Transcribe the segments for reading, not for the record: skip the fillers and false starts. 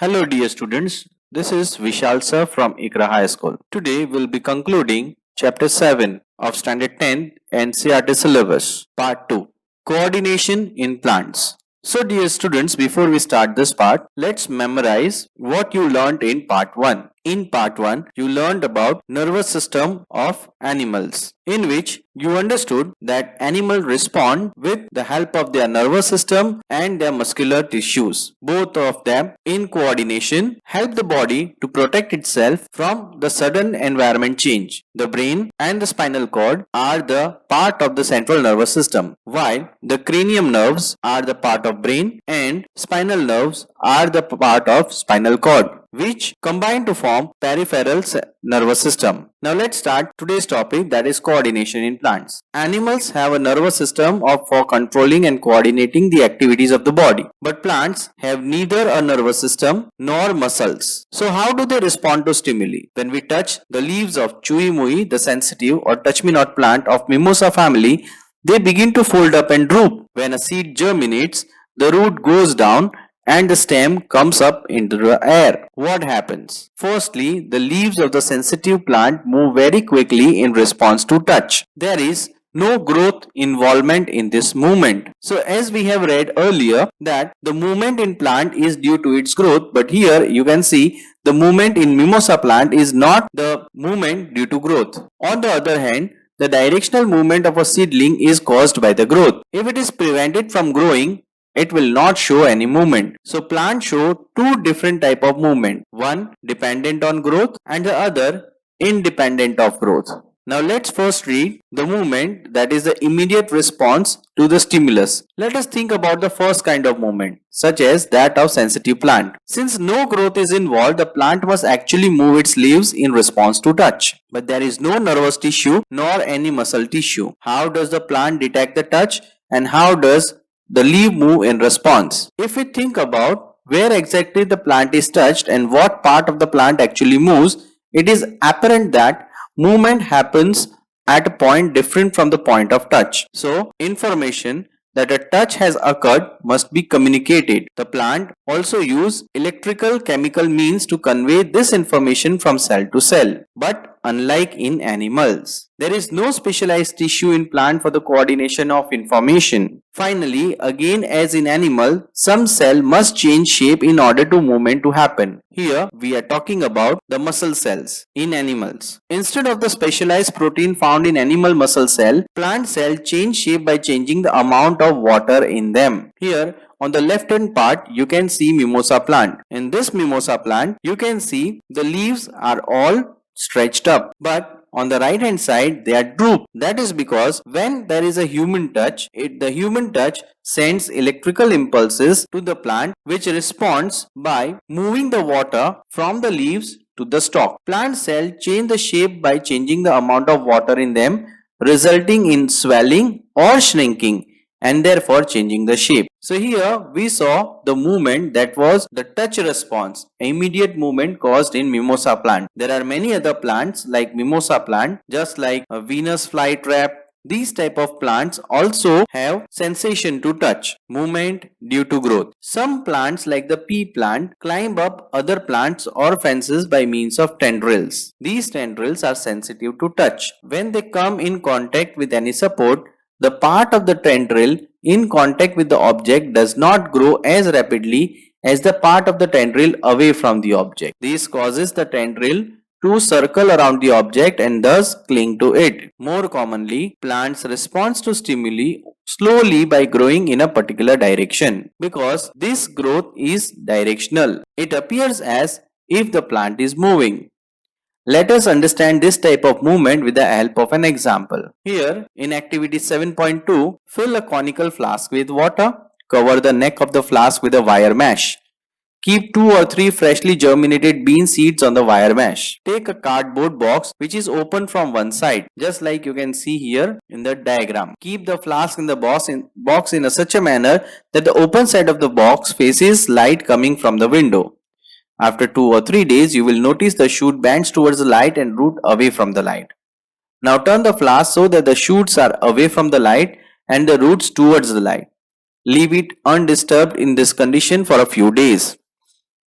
Hello dear students, this is Vishal sir from Ikra High School. Today we'll be concluding chapter 7 of standard 10 NCERT syllabus, part 2, coordination in plants. So dear students, before we start this part, let's memorize what you learned in part 1. In part 1, you learned about nervous system of animals, in which you understood that animals respond with the help of their nervous system and their muscular tissues. Both of them in coordination help the body to protect itself from the sudden environment change. The brain and the spinal cord are the part of the central nervous system, while the cranium nerves are the part of brain and spinal nerves are the part of spinal cord, which combine to form peripheral nervous system. Now let's start today's topic, that is coordination in plants. Animals have a nervous system for controlling and coordinating the activities of the body, but plants have neither a nervous system nor muscles. So how do they respond to stimuli? When we touch the leaves of Chui Mui, the sensitive or touch me not plant of Mimosa family, they begin to fold up and droop. When a seed germinates, the root goes down and the stem comes up into the air. What happens? Firstly, the leaves of the sensitive plant move very quickly in response to touch. There is no growth involvement in this movement. So as we have read earlier that the movement in plant is due to its growth, but here you can see the movement in mimosa plant is not the movement due to growth. On the other hand, the directional movement of a seedling is caused by the growth. If it is prevented from growing, it will not show any movement. So plants show two different type of movement. One dependent on growth and the other independent of growth. Now let's first read the movement, that is the immediate response to the stimulus. Let us think about the first kind of movement, such as that of sensitive plant. Since no growth is involved, the plant must actually move its leaves in response to touch. But there is no nervous tissue nor any muscle tissue. How does the plant detect the touch and how does the leaf move in response? If we think about where exactly the plant is touched and what part of the plant actually moves, it is apparent that movement happens at a point different from the point of touch. So, information that a touch has occurred must be communicated. The plant also use electrical chemical means to convey this information from cell to cell. But unlike in animals, there is no specialized tissue in plant for the coordination of information. Finally, again as in animal, some cell must change shape in order to movement to happen. Here we are talking about the muscle cells in animals. Instead of the specialized protein found in animal muscle cell, plant cell change shape by changing the amount of water in them. Here on the left hand part you can see mimosa plant. In this mimosa plant you can see the leaves are all stretched up, but on the right hand side they are drooped. That is because when there is a human touch, the human touch sends electrical impulses to the plant which responds by moving the water from the leaves to the stalk. Plant cells change the shape by changing the amount of water in them, resulting in swelling or shrinking and therefore changing the shape. So here we saw the movement that was the touch response, immediate movement caused in mimosa plant. There are many other plants like mimosa plant, just like a Venus flytrap. These type of plants also have sensation to touch, movement due to growth. Some plants like the pea plant climb up other plants or fences by means of tendrils. These tendrils are sensitive to touch. When they come in contact with any support, the part of the tendril in contact with the object does not grow as rapidly as the part of the tendril away from the object. This causes the tendril to circle around the object and thus cling to it. More commonly, plants respond to stimuli slowly by growing in a particular direction. Because this growth is directional, it appears as if the plant is moving. Let us understand this type of movement with the help of an example. Here in activity 7.2, fill a conical flask with water. Cover the neck of the flask with a wire mesh. Keep 2 or 3 freshly germinated bean seeds on the wire mesh. Take a cardboard box which is open from one side, just like you can see here in the diagram. Keep the flask in the box in such a manner that the open side of the box faces light coming from the window. After 2 or 3 days, you will notice the shoot bends towards the light and root away from the light. Now turn the flask so that the shoots are away from the light and the roots towards the light. Leave it undisturbed in this condition for a few days.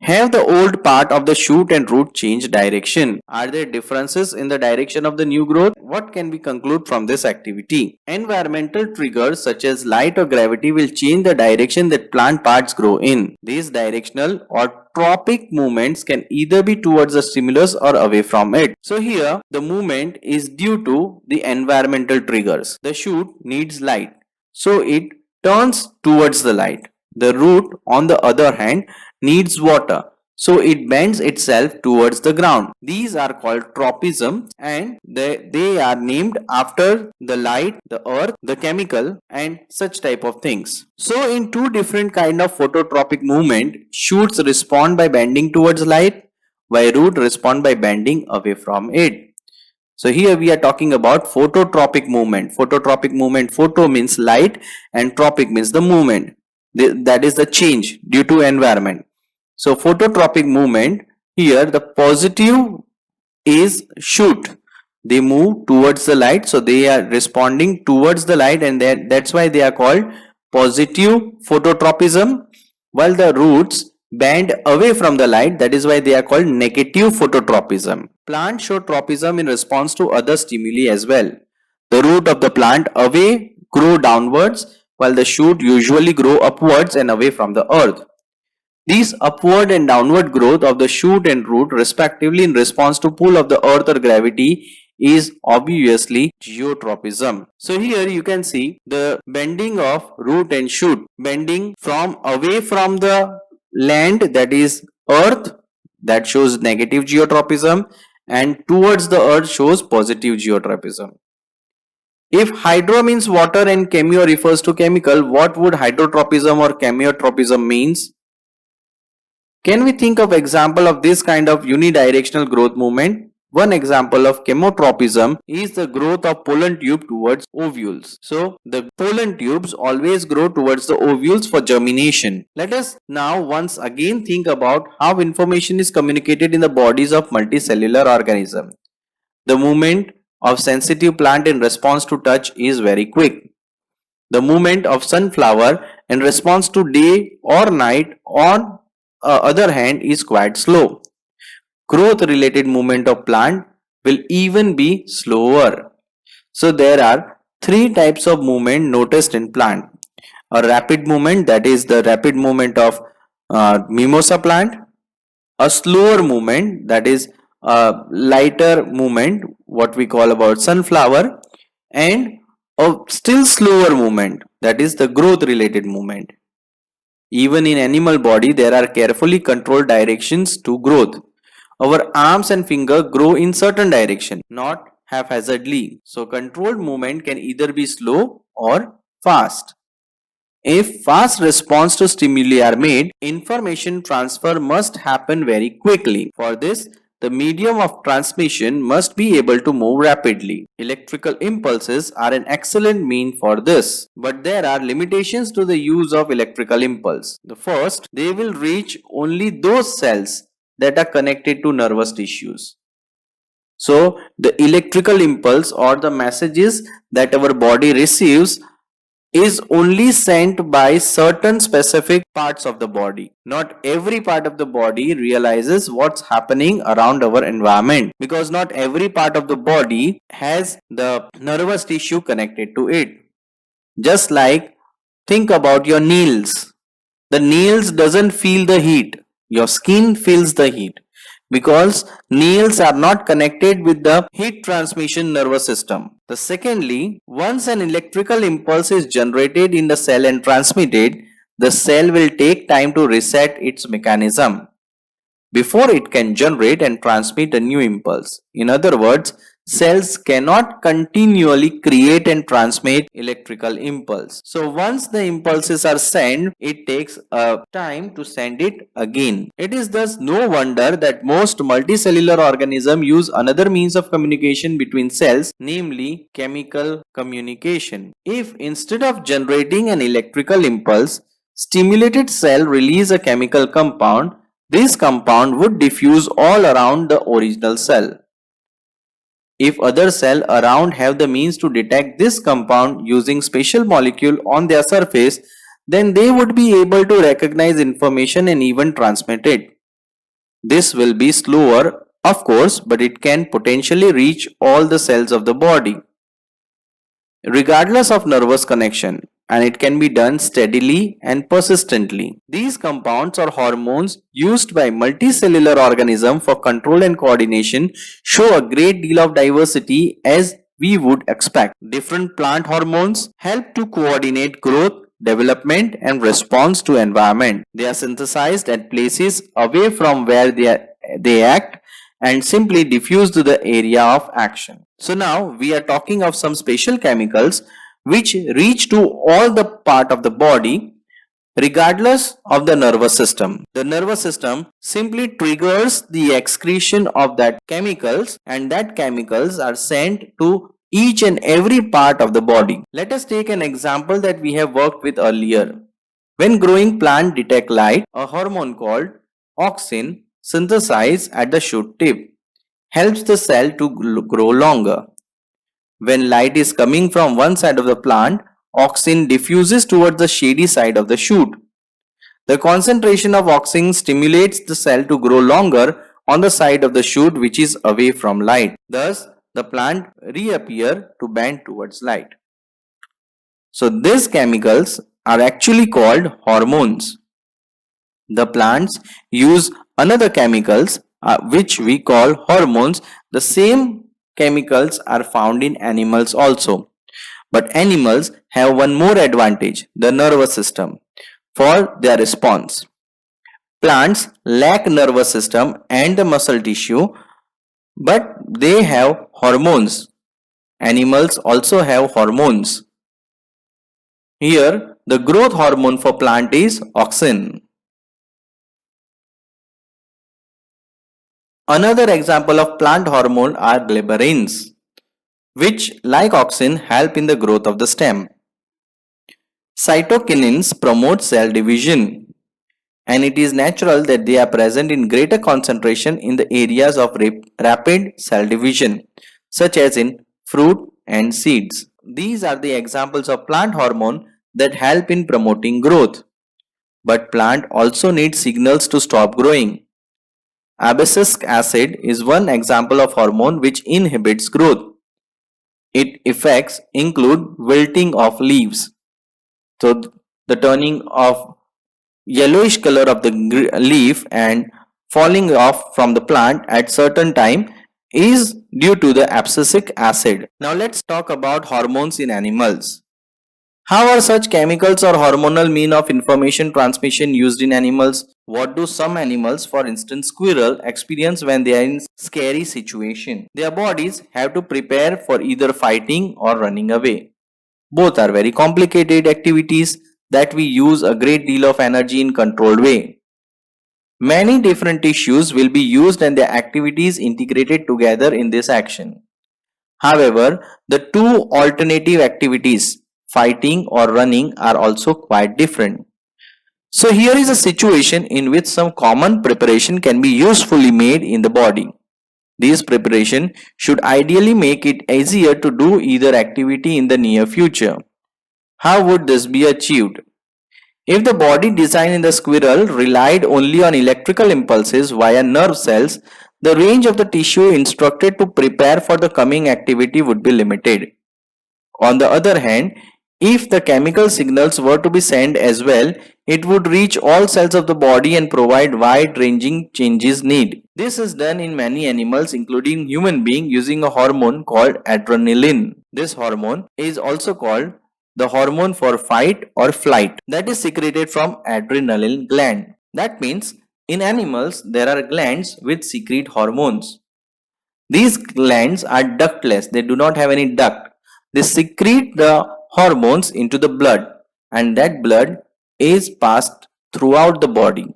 Have the old part of the shoot and root change direction? Are there differences in the direction of the new growth? What can we conclude from this activity? Environmental triggers such as light or gravity will change the direction that plant parts grow in. These directional or tropic movements can either be towards the stimulus or away from it. So here the movement is due to the environmental triggers. The shoot needs light, so it turns towards the light. The root, on the other hand, needs water, so it bends itself towards the ground. These are called tropism, and they are named after the light, the earth, the chemical, and such type of things. So in two different kind of phototropic movement, shoots respond by bending towards light, while root respond by bending away from it. So here we are talking about phototropic movement. Phototropic movement, photo means light and tropic means the movement. That is the change due to environment. So phototropic movement, here the positive is shoot. They move towards the light, so they are responding towards the light, and that's why they are called positive phototropism, while the roots bend away from the light, that is why they are called negative phototropism. Plants show tropism in response to other stimuli as well. The root of the plant away grow downwards, while the shoot usually grow upwards and away from the earth. These upward and downward growth of the shoot and root respectively in response to pull of the earth or gravity is obviously geotropism. So here you can see the bending of root and shoot, bending from away from the land, that is earth, that shows negative geotropism, and towards the earth shows positive geotropism. If hydro means water and chemio refers to chemical, what would hydrotropism or chemiotropism means? Can we think of example of this kind of unidirectional growth movement? One example of chemotropism is the growth of pollen tube towards ovules. So the pollen tubes always grow towards the ovules for germination. Let us now once again think about how information is communicated in the bodies of multicellular organisms. The movement of sensitive plant in response to touch is very quick. The movement of sunflower in response to day or night on other hand is quite slow. Growth related movement of plant will even be slower. So there are three types of movement noticed in plant. A rapid movement, that is the rapid movement of mimosa plant. A slower movement, that is a lighter movement, what we call about sunflower. And a still slower movement, that is the growth related movement. Even in animal body, there are carefully controlled directions to growth. Our arms and finger grow in certain direction, not haphazardly. So controlled movement can either be slow or fast. If fast response to stimuli are made, information transfer must happen very quickly. For this, the medium of transmission must be able to move rapidly. Electrical impulses are an excellent mean for this, but there are limitations to the use of electrical impulse. The first, they will reach only those cells that are connected to nervous tissues. So the electrical impulse or the messages that our body receives is only sent by certain specific parts of the body. Not every part of the body realizes what's happening around our environment, because not every part of the body has the nervous tissue connected to it. Just like, think about your nails. The nails doesn't feel the heat. Your skin feels the heat, because nails are not connected with the heat transmission nervous system. The secondly, once an electrical impulse is generated in the cell and transmitted, the cell will take time to reset its mechanism before it can generate and transmit a new impulse. In other words, cells cannot continually create and transmit electrical impulse. So once the impulses are sent, it takes a time to send it again. It is thus no wonder that most multicellular organisms use another means of communication between cells, namely chemical communication. If instead of generating an electrical impulse, stimulated cell release a chemical compound, this compound would diffuse all around the original cell. If other cells around have the means to detect this compound using special molecule on their surface, then they would be able to recognize information and even transmit it. This will be slower, of course, but it can potentially reach all the cells of the body, regardless of nervous connection, and it can be done steadily and persistently. These compounds or hormones used by multicellular organisms for control and coordination show a great deal of diversity as we would expect. Different plant hormones help to coordinate growth, development and response to environment. They are synthesized at places away from where they act and simply diffuse to the area of action. So now we are talking of some special chemicals which reach to all the part of the body regardless of the nervous system. The nervous system simply triggers the excretion of that chemicals, and that chemicals are sent to each and every part of the body. Let us take an example that we have worked with earlier. When growing plant detect light, a hormone called auxin synthesized at the shoot tip helps the cell to grow longer. When light is coming from one side of the plant, auxin diffuses towards the shady side of the shoot. The concentration of auxin stimulates the cell to grow longer on the side of the shoot which is away from light. Thus, the plant reappear to bend towards light. So these chemicals are actually called hormones. The plants use another chemicals which we call hormones. The same chemicals are found in animals also. But animals have one more advantage, the nervous system, for their response. Plants lack nervous system and the muscle tissue, but they have hormones. Animals also have hormones. Here, the growth hormone for plant is auxin. Another example of plant hormone are gibberellins, which like auxin help in the growth of the stem. Cytokinins promote cell division, and it is natural that they are present in greater concentration in the areas of rapid cell division, such as in fruit and seeds. These are the examples of plant hormone that help in promoting growth. But plant also needs signals to stop growing. Abscisic acid is one example of hormone which inhibits growth. Its effects include wilting of leaves. So the turning of yellowish color of the leaf and falling off from the plant at certain time is due to the abscisic acid. Now let's talk about hormones in animals. How are such chemicals or hormonal mean of information transmission used in animals? What do some animals, for instance squirrel, experience when they are in scary situation? Their bodies have to prepare for either fighting or running away. Both are very complicated activities that we use a great deal of energy in controlled way. Many different tissues will be used and their activities integrated together in this action. However, the two alternative activities, fighting or running, are also quite different. So here is a situation in which some common preparation can be usefully made in the body. These preparation should ideally make it easier to do either activity in the near future. How would this be achieved? If the body design in the squirrel relied only on electrical impulses via nerve cells, the range of the tissue instructed to prepare for the coming activity would be limited. On the other hand, if the chemical signals were to be sent as well, it would reach all cells of the body and provide wide-ranging changes need. This is done in many animals including human being using a hormone called adrenaline. This hormone is also called the hormone for fight or flight that is secreted from adrenaline gland. That means in animals there are glands which secrete hormones. These glands are ductless, they do not have any duct. They secrete the hormones into the blood, and that blood is passed throughout the body.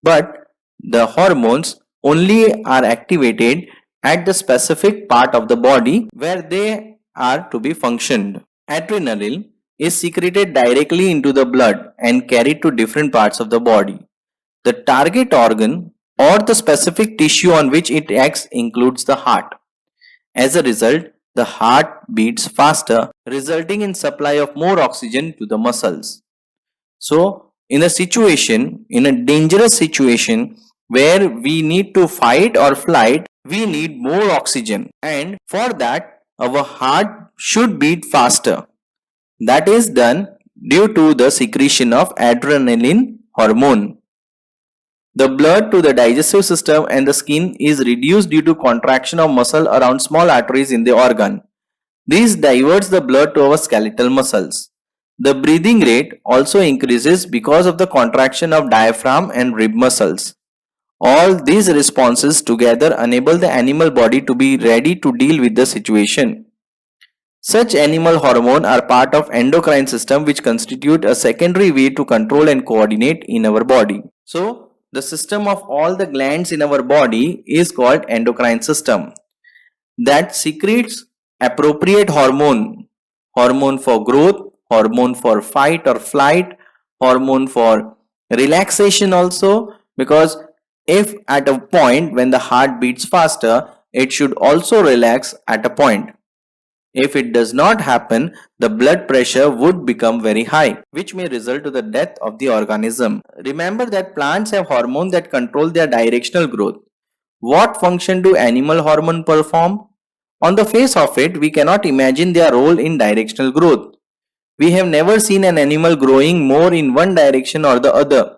But the hormones only are activated at the specific part of the body where they are to be functioned. Adrenaline is secreted directly into the blood and carried to different parts of the body. The target organ or the specific tissue on which it acts includes the heart. As a result, the heart beats faster, resulting in supply of more oxygen to the muscles. So, in a dangerous situation, where we need to fight or flight, we need more oxygen, and for that our heart should beat faster. That is done due to the secretion of adrenaline hormone. The blood to the digestive system and the skin is reduced due to contraction of muscle around small arteries in the organ. This diverts the blood to our skeletal muscles. The breathing rate also increases because of the contraction of diaphragm and rib muscles. All these responses together enable the animal body to be ready to deal with the situation. Such animal hormones are part of endocrine system which constitute a secondary way to control and coordinate in our body. So, the system of all the glands in our body is called endocrine system that secretes appropriate hormone for growth, hormone for fight or flight, hormone for relaxation also, because if at a point when the heart beats faster, it should also relax at a point. If it does not happen, the blood pressure would become very high, which may result to the death of the organism. Remember that plants have hormones that control their directional growth. What function do animal hormones perform? On the face of it, we cannot imagine their role in directional growth. We have never seen an animal growing more in one direction or the other,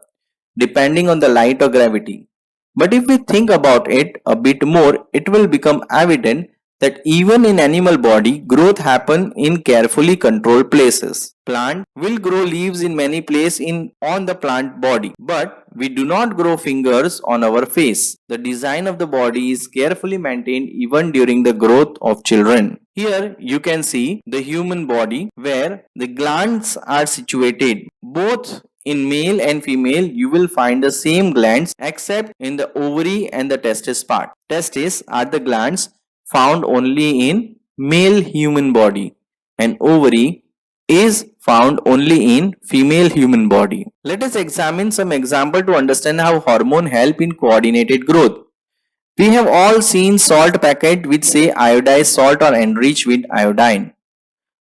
depending on the light or gravity. But if we think about it a bit more, it will become evident that even in animal body, growth happen in carefully controlled places. Plant will grow leaves in many places on the plant body, but we do not grow fingers on our face. The design of the body is carefully maintained even during the growth of children. Here you can see the human body where the glands are situated. Both in male and female, you will find the same glands except in the ovary and the testis part. Testes are the glands found only in male human body, and ovary is found only in female human body. Let us examine some example to understand how hormone help in coordinated growth. We have all seen salt packet which say iodized salt or enriched with iodine.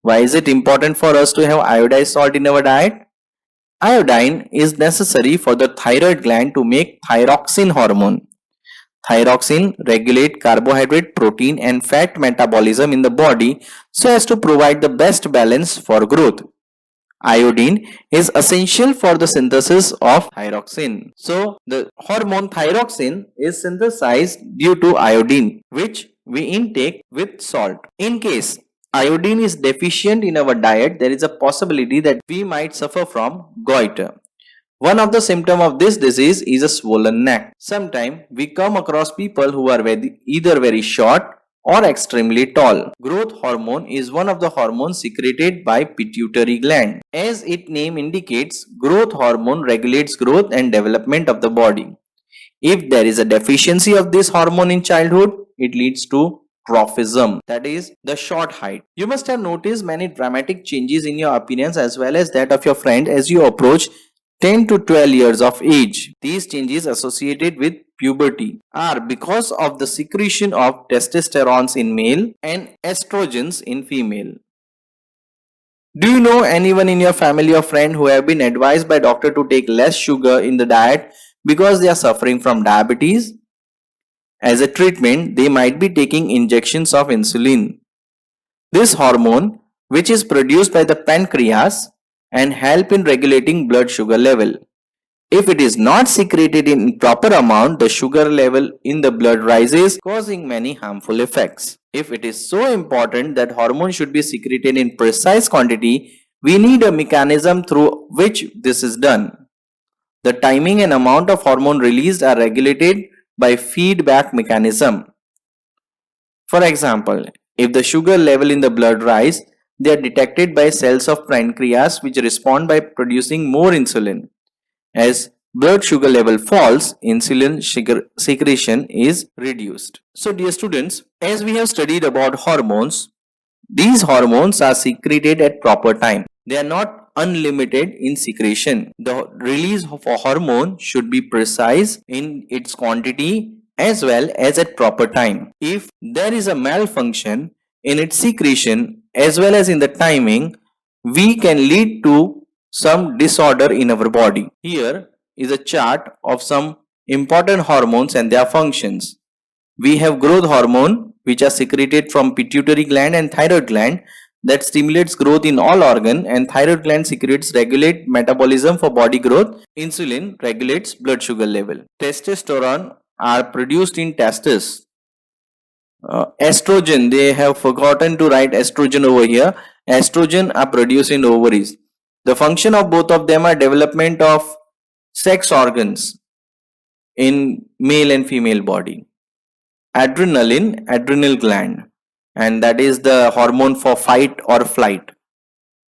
Why is it important for us to have iodized salt in our diet? Iodine is necessary for the thyroid gland to make thyroxine hormone. Thyroxine regulates carbohydrate, protein and fat metabolism in the body so as to provide the best balance for growth. Iodine is essential for the synthesis of thyroxine. So, the hormone thyroxine is synthesized due to iodine, which we intake with salt. In case iodine is deficient in our diet, there is a possibility that we might suffer from goiter. One of the symptoms of this disease is a swollen neck. Sometimes we come across people who are either very short or extremely tall. Growth hormone is one of the hormones secreted by pituitary gland. As its name indicates, growth hormone regulates growth and development of the body. If there is a deficiency of this hormone in childhood, it leads to dwarfism, that is the short height. You must have noticed many dramatic changes in your appearance as well as that of your friend as you approach 10 to 12 years of age. These changes associated with puberty are because of the secretion of testosterone in male and estrogens in female. Do you know anyone in your family or friend who have been advised by doctor to take less sugar in the diet because they are suffering from diabetes? As a treatment, they might be taking injections of insulin. This hormone, which is produced by the pancreas, and help in regulating blood sugar level. If it is not secreted in proper amount, the sugar level in the blood rises, causing many harmful effects. If it is so important that hormone should be secreted in precise quantity, we need a mechanism through which this is done. The timing and amount of hormone released are regulated by feedback mechanism. For example, if the sugar level in the blood rises, they are detected by cells of pancreas which respond by producing more insulin. As blood sugar level falls, insulin secretion is reduced. So dear students, as we have studied about hormones, these hormones are secreted at proper time. They are not unlimited in secretion. The release of a hormone should be precise in its quantity as well as at proper time. If there is a malfunction in its secretion as well as in the timing, we can lead to some disorder in our body. Here is a chart of some important hormones and their functions. We have growth hormone which are secreted from pituitary gland and thyroid gland that stimulates growth in all organ, and thyroid gland secretes regulate metabolism for body growth. Insulin regulates blood sugar level. Testosterone are produced in testes. Estrogen, they have forgotten to write estrogen over here. Estrogen are produced in ovaries. The function of both of them are development of sex organs in male and female body. Adrenaline, adrenal gland, and that is the hormone for fight or flight.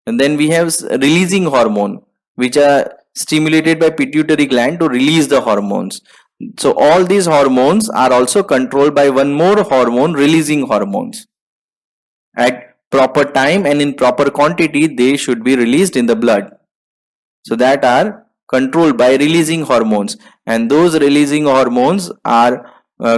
And then we have releasing hormone which are stimulated by pituitary gland to release the hormones. So all these hormones are also controlled by one more hormone, releasing hormones. At proper time and in proper quantity they should be released in the blood. So that are controlled by releasing hormones, and those releasing hormones are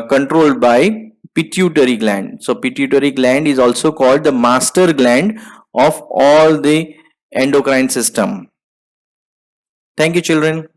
controlled by pituitary gland. So pituitary gland is also called the master gland of all the endocrine system. Thank you, children.